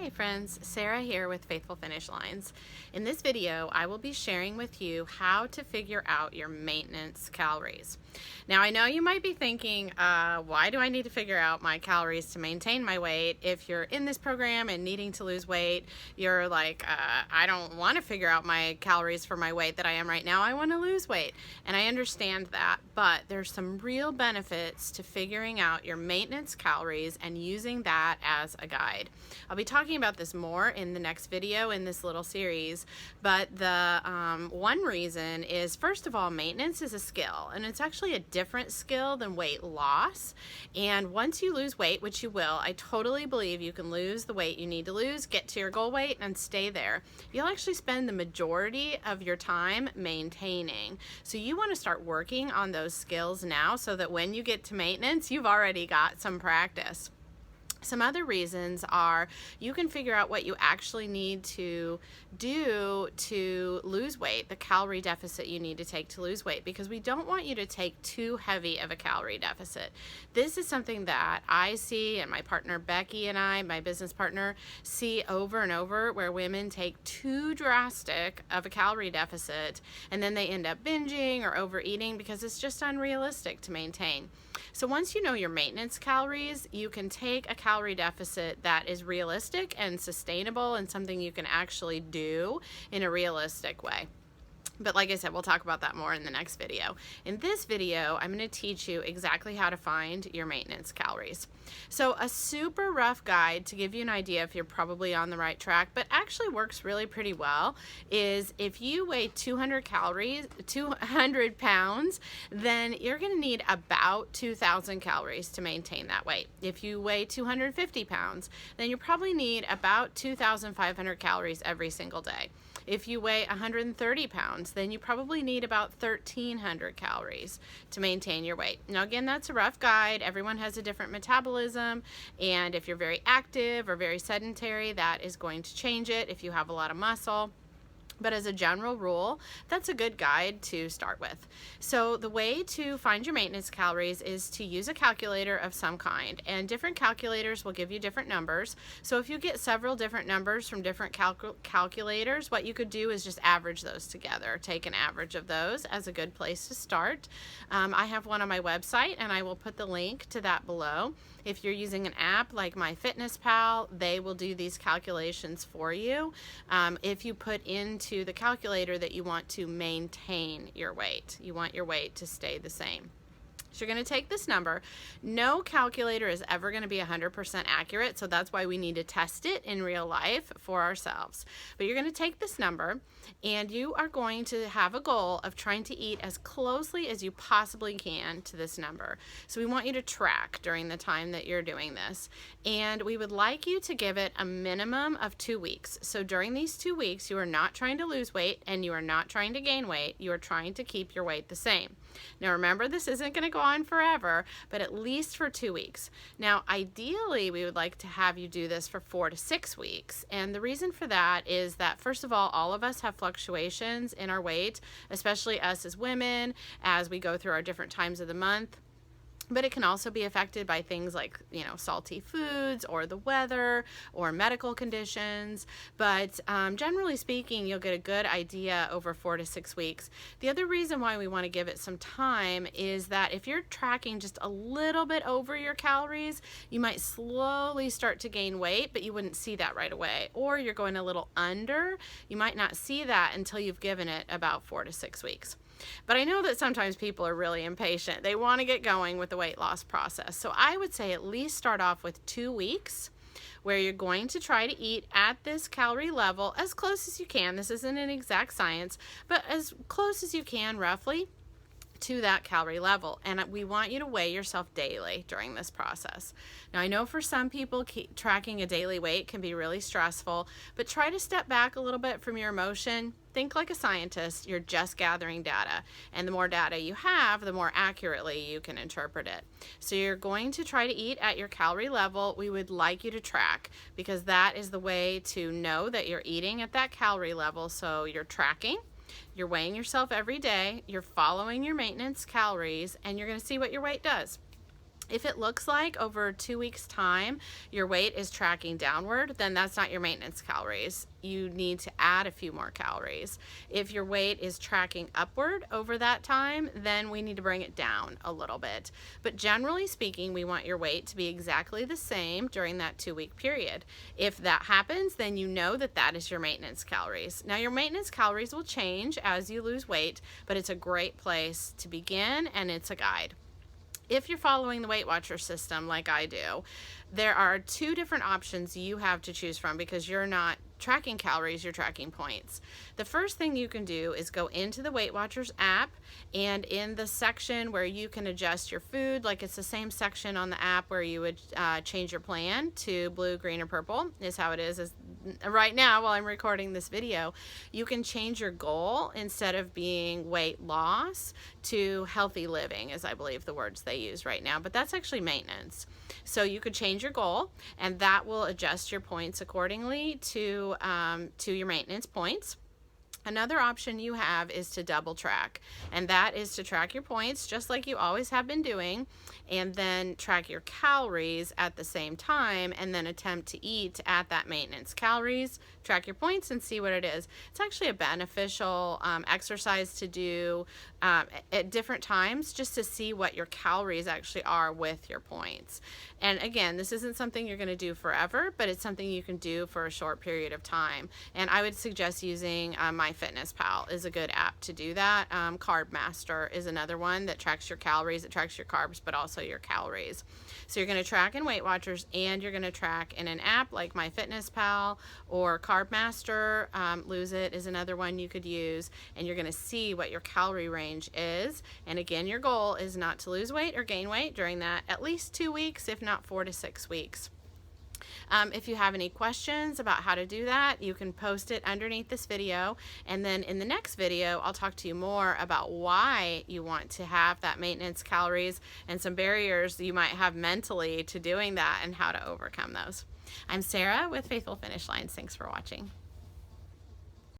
Hi friends, Sarah here with Faithful Finish Lines. In this video, I will be sharing with you how to figure out your maintenance calories. Now I know you might be thinking, why do I need to figure out my calories to maintain my weight? If you're in this program and needing to lose weight, you're like, I don't want to figure out my calories for my weight that I am right now. I want to lose weight. And I understand that, but there's some real benefits to figuring out your maintenance calories and using that as a guide. I'll be talking about this more in the next video in this little series, but the one reason is, first of all, maintenance is a skill, and it's actually a different skill than weight loss. And once you lose weight, which you will, I totally believe you can lose the weight you need to lose, get to your goal weight, and stay there. You'll actually spend the majority of your time maintaining. So you want to start working on those skills now so that when you get to maintenance, you've already got some practice. Some other reasons are you can figure out what you actually need to do to lose weight, the calorie deficit you need to take to lose weight, because we don't want you to take too heavy of a calorie deficit. This is something that I see, and my partner Becky and I, my business partner, see over and over, where women take too drastic of a calorie deficit and then they end up binging or overeating because it's just unrealistic to maintain. So once you know your maintenance calories, you can take a calorie deficit that is realistic and sustainable and something you can actually do in a realistic way. But like I said, we'll talk about that more in the next video. In this video, I'm going to teach you exactly how to find your maintenance calories. So a super rough guide to give you an idea if you're probably on the right track, but actually works really pretty well, is if you weigh 200 pounds, then you're going to need about 2,000 calories to maintain that weight. If you weigh 250 pounds, then you probably need about 2,500 calories every single day. If you weigh 130 pounds, then you probably need about 1,300 calories to maintain your weight. Now again, that's a rough guide. Everyone has a different metabolism, and if you're very active or very sedentary, that is going to change it if you have a lot of muscle. But as a general rule, that's a good guide to start with. So the way to find your maintenance calories is to use a calculator of some kind, and different calculators will give you different numbers. So if you get several different numbers from different calculators, what you could do is just average those together. Take an average of those as a good place to start. I have one on my website, and I will put the link to that below. If you're using an app like MyFitnessPal, they will do these calculations for you. If you put into the calculator that you want to maintain your weight, you want your weight to stay the same. So you're going to take this number. No calculator is ever going to be 100% accurate, so that's why we need to test it in real life for ourselves. But you're going to take this number, and you are going to have a goal of trying to eat as closely as you possibly can to this number. So we want you to track during the time that you're doing this, and we would like you to give it a minimum of 2 weeks. So during these 2 weeks, you are not trying to lose weight and you are not trying to gain weight. You are trying to keep your weight the same. Now remember, this isn't going to go on forever, but at least for 2 weeks. Now ideally, we would like to have you do this for 4 to 6 weeks, and the reason for that is that, first of all of us have fluctuations in our weight, especially us as women, as we go through our different times of the month. But it can also be affected by things like, salty foods or the weather or medical conditions. But generally speaking, you'll get a good idea over 4 to 6 weeks. The other reason why we want to give it some time is that if you're tracking just a little bit over your calories, you might slowly start to gain weight, but you wouldn't see that right away. Or you're going a little under. You might not see that until you've given it about 4 to 6 weeks. But I know that sometimes people are really impatient. They want to get going with the weight loss process. So I would say at least start off with 2 weeks where you're going to try to eat at this calorie level as close as you can. This isn't an exact science, but as close as you can roughly to that calorie level. And we want you to weigh yourself daily during this process. Now I know for some people tracking a daily weight can be really stressful, but try to step back a little bit from your emotion. Think like a scientist. You're just gathering data, and the more data you have, the more accurately you can interpret it. So you're going to try to eat at your calorie level. We would like you to track, because that is the way to know that you're eating at that calorie level. So you're tracking. You're weighing yourself every day, you're following your maintenance calories, and you're going to see what your weight does. If it looks like over 2 weeks time your weight is tracking downward, then that's not your maintenance calories. You need to add a few more calories. If your weight is tracking upward over that time, then we need to bring it down a little bit. But generally speaking, we want your weight to be exactly the same during that 2-week period. If that happens, then you know that that is your maintenance calories. Now your maintenance calories will change as you lose weight, but it's a great place to begin, and it's a guide. If you're following the Weight Watcher system like I do, there are 2 different options you have to choose from because you're not tracking calories, you're tracking points. The first thing you can do is go into the Weight Watchers app, and in the section where you can adjust your food, like it's the same section on the app where you would change your plan to blue, green, or purple, is how it is right now while I'm recording this video. You can change your goal instead of being weight loss to healthy living, is I believe the words they use right now, but that's actually maintenance. So you could change your goal, and that will adjust your points accordingly to your maintenance points. Another option you have is to double track, and that is to track your points just like you always have been doing, and then track your calories at the same time, and then attempt to eat at that maintenance calories, track your points, and see what it is. It's actually a beneficial exercise to do at different times just to see what your calories actually are with your points. And again, this isn't something you're going to do forever, but it's something you can do for a short period of time. And I would suggest using MyFitnessPal is a good app to do that. Carb Master is another one that tracks your calories. It tracks your carbs, but also your calories. So you're going to track in Weight Watchers, and you're going to track in an app like MyFitnessPal or Carb Master. Lose It is another one you could use, and you're going to see what your calorie range is. And again, your goal is not to lose weight or gain weight during that at least 2 weeks, if not 4 to 6 weeks. If you have any questions about how to do that, you can post it underneath this video, and then in the next video I'll talk to you more about why you want to have that maintenance calories and some barriers you might have mentally to doing that and how to overcome those. I'm Sarah with Faithful Finish Lines. Thanks for watching.